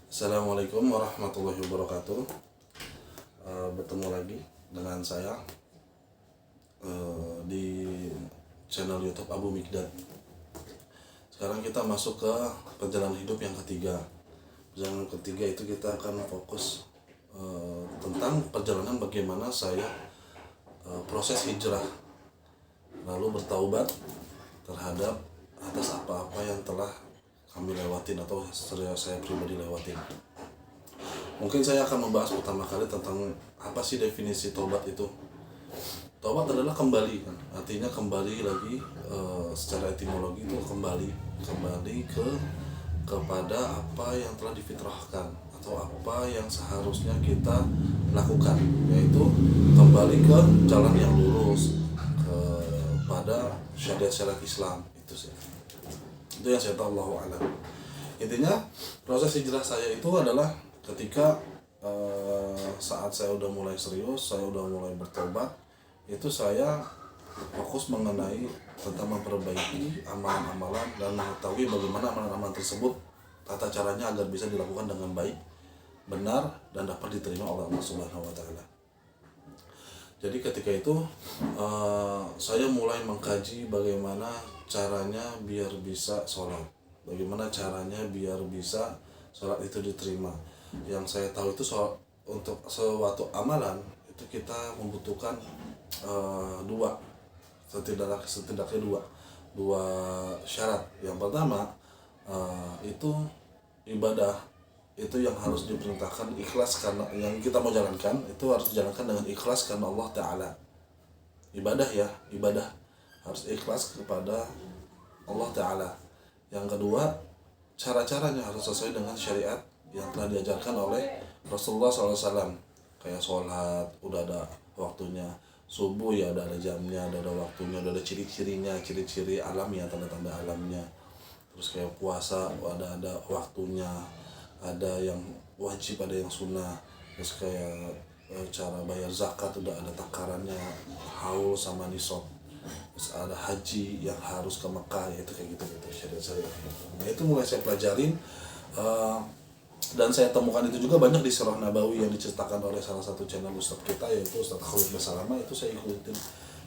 Assalamualaikum warahmatullahi wabarakatuh. Bertemu lagi dengan saya di channel YouTube Abu Mikdad. Sekarang kita masuk ke perjalanan hidup yang ketiga. Perjalanan ketiga itu kita akan fokus tentang perjalanan bagaimana saya proses hijrah, lalu bertaubat terhadap atas apa-apa yang telah kami lewatin atau saya pribadi lewatin. Mungkin saya akan membahas pertama kali tentang apa sih definisi tobat itu. Tobat adalah kembali, kan? Artinya kembali lagi, secara etimologi itu kembali kepada apa yang telah difitrahkan atau apa yang seharusnya kita lakukan, yaitu kembali ke jalan yang lurus, kepada syariat-syariat Islam. Itu yang saya tahu, Allahu a'lam. Intinya proses hijrah saya itu adalah ketika saat saya udah mulai serius, saya udah mulai bertobat, itu saya fokus mengenai tentang memperbaiki amalan-amalan dan mengetahui bagaimana amalan-amalan tersebut tata caranya agar bisa dilakukan dengan baik, benar, dan dapat diterima oleh Allah Subhanahu wa taala. Jadi ketika itu saya mulai mengkaji bagaimana caranya biar bisa sholat, bagaimana caranya biar bisa sholat itu diterima. Yang saya tahu itu untuk suatu amalan itu kita membutuhkan setidaknya dua syarat. Yang pertama itu ibadah itu yang harus diperintahkan ikhlas, karena yang kita mau jalankan itu harus dijalankan dengan ikhlas karena Allah Ta'ala. Ibadah harus ikhlas kepada Allah Ta'ala. Yang kedua, cara-caranya harus sesuai dengan syariat yang telah diajarkan oleh Rasulullah SAW. Kayak sholat udah ada waktunya, subuh ya ada jamnya, ada waktunya, ada ciri-cirinya, ciri-ciri alamnya, tanda-tanda alamnya. Terus kayak puasa ada waktunya, ada yang wajib, ada yang sunnah. Terus kayak cara bayar zakat udah ada takarannya, haul sama nisab. Terus ada haji yang harus ke Mekah, itu kayak gitu syariat-syariat. Nah, itu mulai saya pelajarin, dan saya temukan itu juga banyak di Sirah Nabawi yang diceritakan oleh salah satu channel Ustadz kita, yaitu Ustadz Khalid Basalamah. Itu saya ikutin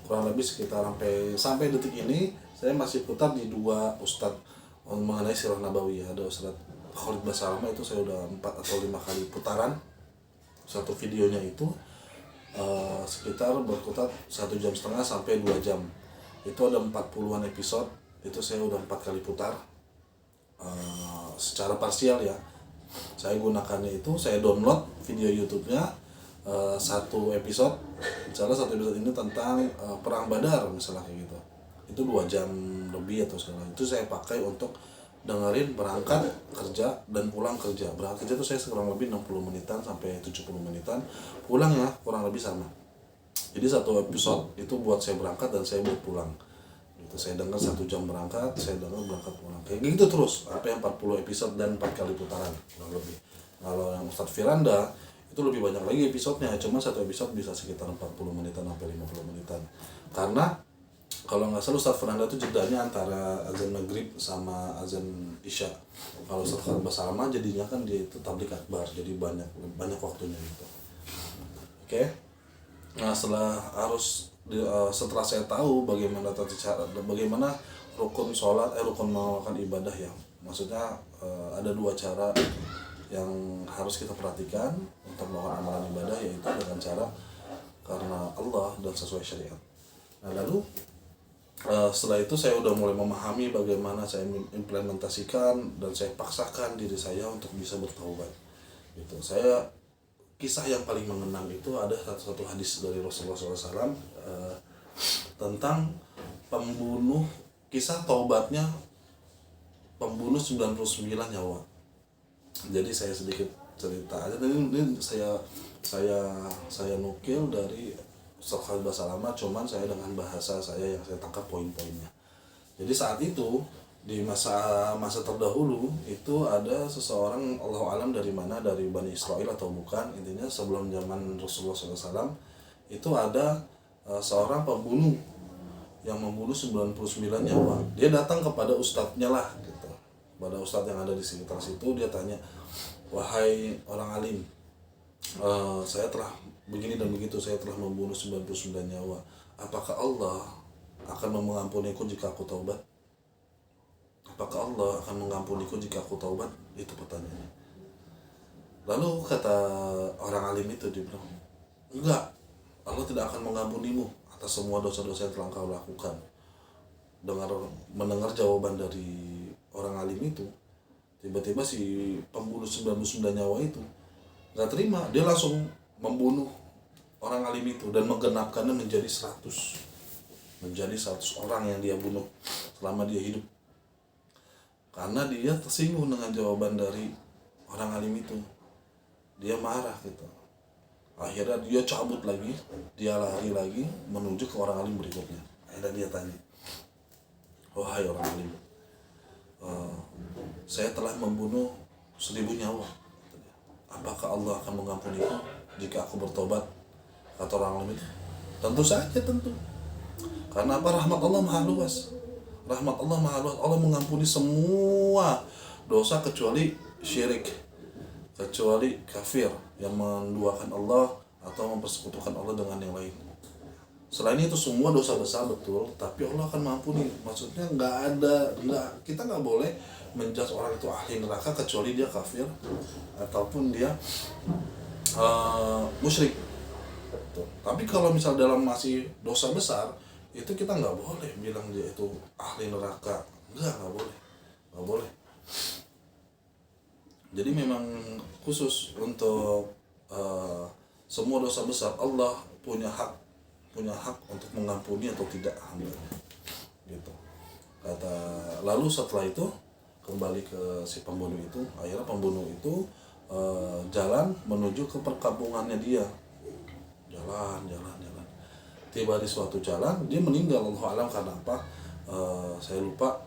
kurang lebih sekitar sampai detik ini saya masih putar di dua Ustadz mengenai Sirah Nabawi. Ada Ustadz Khalid Basalamah, itu saya udah 4 atau 5 kali putaran satu videonya itu, sekitar berkutat 1,5 jam sampai 2 jam. Itu ada 40-an episode, itu saya udah 4 kali putar secara parsial ya. Saya gunakannya itu, saya download video YouTube-nya satu episode. Misalnya satu episode ini tentang perang Badar misalnya kayak gitu, itu 2 jam lebih atau segala. Itu saya pakai untuk dengerin berangkat kerja dan pulang kerja. Berangkat kerja itu saya kurang lebih 60 menitan sampai 70 menitan, pulang ya kurang lebih sama. Jadi satu episode itu buat saya berangkat dan saya buat pulang. Itu saya dengar 1 jam berangkat, saya dengar berangkat pulang. Kayak gitu terus sampai 40 episode dan 4 kali putaran kurang lebih. Kalau yang Ustadz Firanda itu lebih banyak lagi episodenya, cuma satu episode bisa sekitar 40 menitan sampai 50 menitan. Karena kalau nggak salah Ustadz Firanda itu jedanya antara azan maghrib sama azan isya. Kalau Ustadz Khalid Basalamah jadinya kan dia itu tablik akbar, jadi banyak waktunya gitu. Oke. Nah, setelah saya tahu bagaimana tata cara, bagaimana rukun sholat, rukun melakukan ibadah ya. Maksudnya ada 2 cara yang harus kita perhatikan untuk melakukan amalan ibadah, yaitu dengan cara karena Allah dan sesuai syariat. Nah, lalu setelah itu saya udah mulai memahami bagaimana saya implementasikan dan saya paksakan diri saya untuk bisa bertaubat. Gitu. Kisah yang paling mengenang itu ada satu hadis dari Rasulullah SAW tentang kisah taubatnya pembunuh 99 nyawa. Jadi saya sedikit cerita aja. Ini saya nukil dari Ustadz Khalid Basalamah, cuman saya dengan bahasa saya yang saya tangkap poin-poinnya. Jadi saat itu di masa terdahulu itu ada seseorang, Allahu alam dari mana, dari Bani Israel atau bukan, intinya sebelum zaman Rasulullah SAW itu ada seorang pembunuh yang membunuh 99 nyawa. Dia datang kepada ustadznya lah gitu, pada ustadz yang ada di sekitar situ. Dia tanya, wahai orang alim, saya telah begini dan begitu, saya telah membunuh 99 nyawa. Apakah Allah akan mengampuniku jika aku taubat? Apakah Allah akan mengampuniku jika aku taubat? Itu pertanyaannya. Lalu kata orang alim itu, dia bilang, enggak, Allah tidak akan mengampunimu atas semua dosa-dosa yang telah kau lakukan. Mendengar jawaban dari orang alim itu, tiba-tiba si pembunuh 99 nyawa itu gak terima, dia langsung membunuh orang alim itu dan menggenapkannya menjadi 100 orang yang dia bunuh selama dia hidup, karena dia tersinggung dengan jawaban dari orang alim itu. Dia marah gitu. Akhirnya dia cabut lagi, dia lari lagi menuju ke orang alim berikutnya. Akhirnya dia tanya, wahai orang alim, saya telah membunuh 1000 nyawa, apakah Allah akan mengampuniku jika aku bertobat? Kata orang alim itu, tentu saja, tentu. Karena apa? Rahmat Allah maha luas. Rahmat Allah maha luas. Allah mengampuni semua dosa kecuali syirik, kecuali kafir yang menduakan Allah atau mempersekutukan Allah dengan yang lain. Selain itu semua dosa besar, betul, tapi Allah akan mengampuni. Maksudnya kita nggak boleh menjudge orang itu ahli neraka kecuali dia kafir ataupun dia musyrik. Tapi kalau misal dalam masih dosa besar, itu kita nggak boleh bilang dia itu ahli neraka. Nggak boleh. Jadi memang khusus untuk semua dosa besar, Allah punya hak untuk mengampuni atau tidak hambanya, gitu. Lalu setelah itu kembali ke si pembunuh itu. Akhirnya pembunuh itu jalan menuju ke perkampungannya dia. Jalan. Tiba di suatu jalan, dia meninggal. Allahu a'lam karena apa? Saya lupa.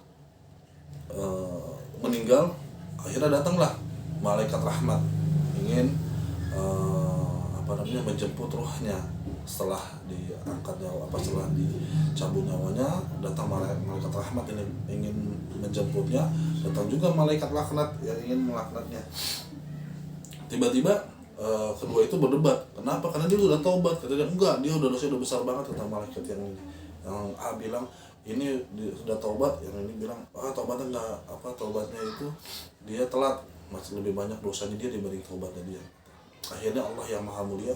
Meninggal. Akhirnya datanglah malaikat rahmat ingin menjemput ruhnya setelah diangkat nyawa, setelah dicabut nyawanya. Datang malaikat rahmat ini ingin menjemputnya, datang juga malaikat laknat yang ingin melaknatnya. Tiba-tiba kedua itu berdebat. Kenapa? Karena dia sudah taubat. Kata dia, enggak, dia udah dosa besar banget. Kata malaikat yang ini, yang A bilang ini sudah taubat, yang ini bilang taubatnya enggak, taubatnya itu dia telat, masih lebih banyak dosanya dia dibanding taubatnya dia. Akhirnya Allah yang maha mulia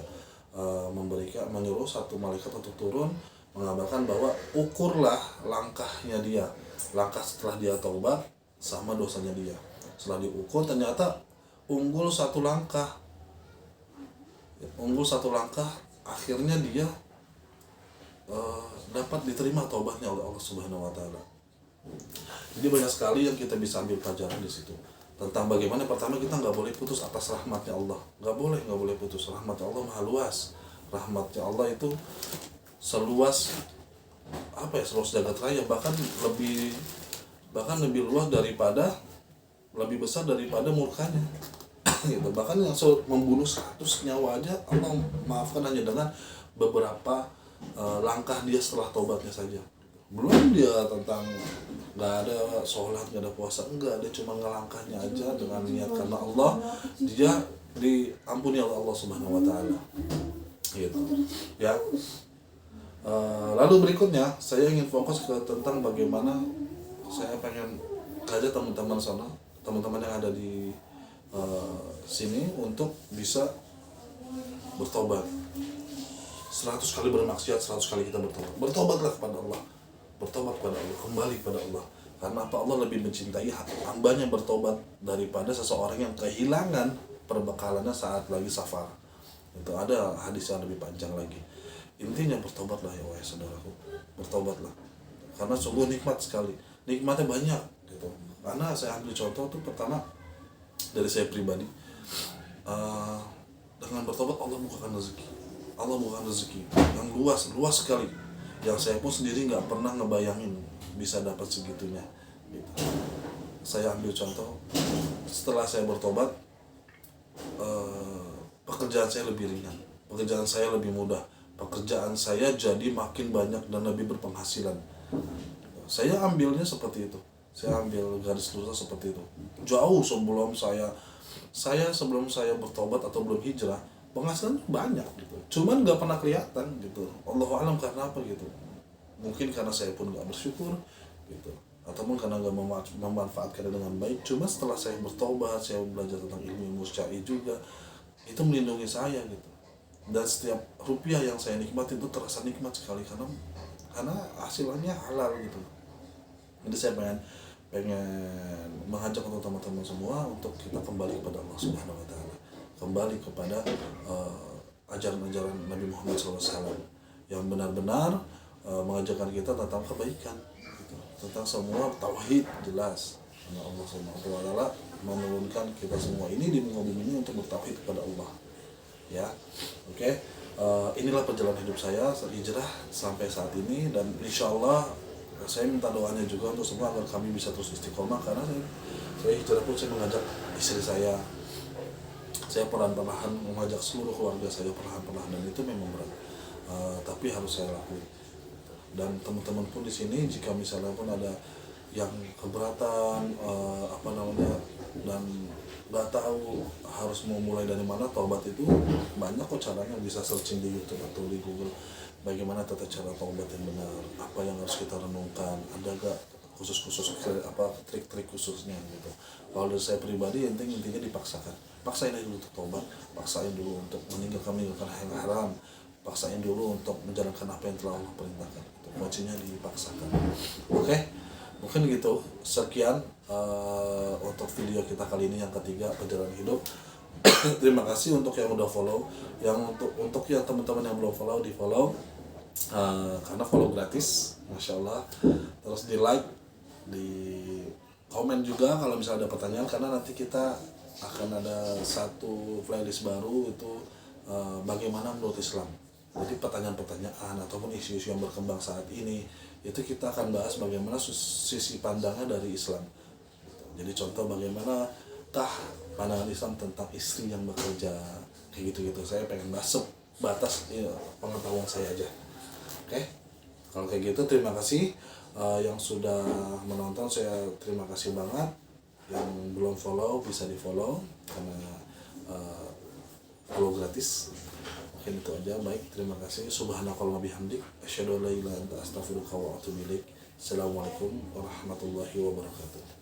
menyuruh satu malaikat untuk turun mengabarkan bahwa ukurlah langkahnya dia, langkah setelah dia taubat sama dosanya dia. Setelah diukur ternyata unggul satu langkah, akhirnya dia dapat diterima taubatnya oleh Allah Subhanahu wa taala. Jadi banyak sekali yang kita bisa ambil pelajaran di situ tentang bagaimana pertama kita nggak boleh putus atas rahmatnya Allah. Nggak boleh putus. Rahmatnya Allah maha luas. Rahmatnya Allah itu seluas jagat raya, bahkan lebih luas daripada, lebih besar daripada murkanya. Gitu. Bahkan yang membunuh 100 nyawa aja Allah maafkan hanya dengan beberapa langkah dia setelah taubatnya saja. Belum dia tentang nggak ada sholat, nggak ada puasa, enggak, dia cuma ngelangkahnya aja dengan niat karena Allah, dia diampuni oleh Allah Subhanahu wa taala. Gitu. Ya. Lalu berikutnya saya ingin fokus ke tentang bagaimana saya pengen ngajak teman-teman yang ada di sini untuk bisa bertobat. 100 kali bermaksiat, 100 kali kita bertobat. Bertobatlah kepada Allah. Kembali kepada Allah. Karena apa? Allah lebih mencintai hambanya bertobat daripada seseorang yang kehilangan perbekalannya saat lagi safar. Itu ada hadis yang lebih panjang lagi. Intinya bertobatlah ya wahai saudaraku. Bertobatlah. Karena sungguh nikmat sekali. Nikmatnya banyak gitu. Karena saya ambil contoh tuh pertama dari saya pribadi. Dengan bertobat Allah bukakan rezeki yang luas sekali, yang saya pun sendiri nggak pernah ngebayangin bisa dapat segitunya gitu. Saya ambil contoh, setelah saya bertobat, pekerjaan saya lebih ringan, pekerjaan saya lebih mudah, pekerjaan saya jadi makin banyak dan lebih berpenghasilan. Saya ambilnya seperti itu, saya ambil garis lurus seperti itu. Jauh sebelum saya saya sebelum saya bertobat atau belum hijrah penghasilan banyak gitu, cuman nggak pernah kelihatan gitu. Allahu alam karena apa gitu, mungkin karena saya pun nggak bersyukur gitu, ataupun karena nggak memanfaatkan dengan baik. Cuma setelah saya bertobat, saya belajar tentang ilmu syar'i juga, itu melindungi saya gitu. Dan setiap rupiah yang saya nikmati itu terasa nikmat sekali karena hasilnya halal gitu. Jadi saya pengen mengajak untuk teman-teman semua untuk kita kembali kepada Allah Subhanahu Wa Taala, kembali kepada ajaran-ajaran Nabi Muhammad SAW yang benar-benar mengajarkan kita tentang kebaikan, gitu. Tentang semua tauhid jelas. Karena Allah Subhanahu Wa Taala menurunkan kita semua ini di muka bumi ini untuk bertauhid kepada Allah. Ya, oke. Inilah perjalanan hidup saya hijrah sampai saat ini, dan insya Allah saya minta doanya juga untuk semua agar kami bisa terus istiqomah, karena saya hijrah pun saya mengajak istri saya perlahan-lahan mengajak seluruh keluarga saya perlahan-lahan, dan itu memang berat, tapi harus saya lakukan. Dan teman-teman pun di sini jika misalnya pun ada yang keberatan dan nggak tahu harus mau mulai dari mana taubat, itu banyak kok caranya, bisa searching di YouTube atau di Google bagaimana tata cara taubat yang benar, apa yang harus kita renungkan, ada gak khusus trik-trik khususnya gitu. Kalau dari saya pribadi intinya dipaksakan, paksain aja dulu untuk taubat, paksain dulu untuk meninggalkan yang haram, paksain dulu untuk menjalankan apa yang telah Allah perintahkan gitu. Kuncinya dipaksakan. Oke? Mungkin gitu, sekian untuk video kita kali ini yang ketiga, perjalanan hidup. Terima kasih untuk yang udah follow, yang untuk yang teman-teman yang belum follow, di follow, karena follow gratis, masya Allah. Terus di like, di komen juga kalau misalnya ada pertanyaan, karena nanti kita akan ada satu playlist baru itu bagaimana menurut Islam. Jadi pertanyaan-pertanyaan ataupun isu-isu yang berkembang saat ini itu kita akan bahas bagaimana sisi pandangnya dari Islam. Jadi contoh bagaimana pandangan Islam tentang istri yang bekerja, kayak gitu-gitu. Saya pengen bahas sebatas pengetahuan saya aja. Oke? Kalau kayak gitu terima kasih yang sudah menonton, saya terima kasih banget. Yang belum follow bisa di follow karena follow gratis. Mungkin itu aja. Baik, terima kasih. Subhanakallahumma bihamdik asyhadu an la ilaha illa anta astaghfiruka wa atubu ilaik. Assalamualaikum warahmatullahi wabarakatuh.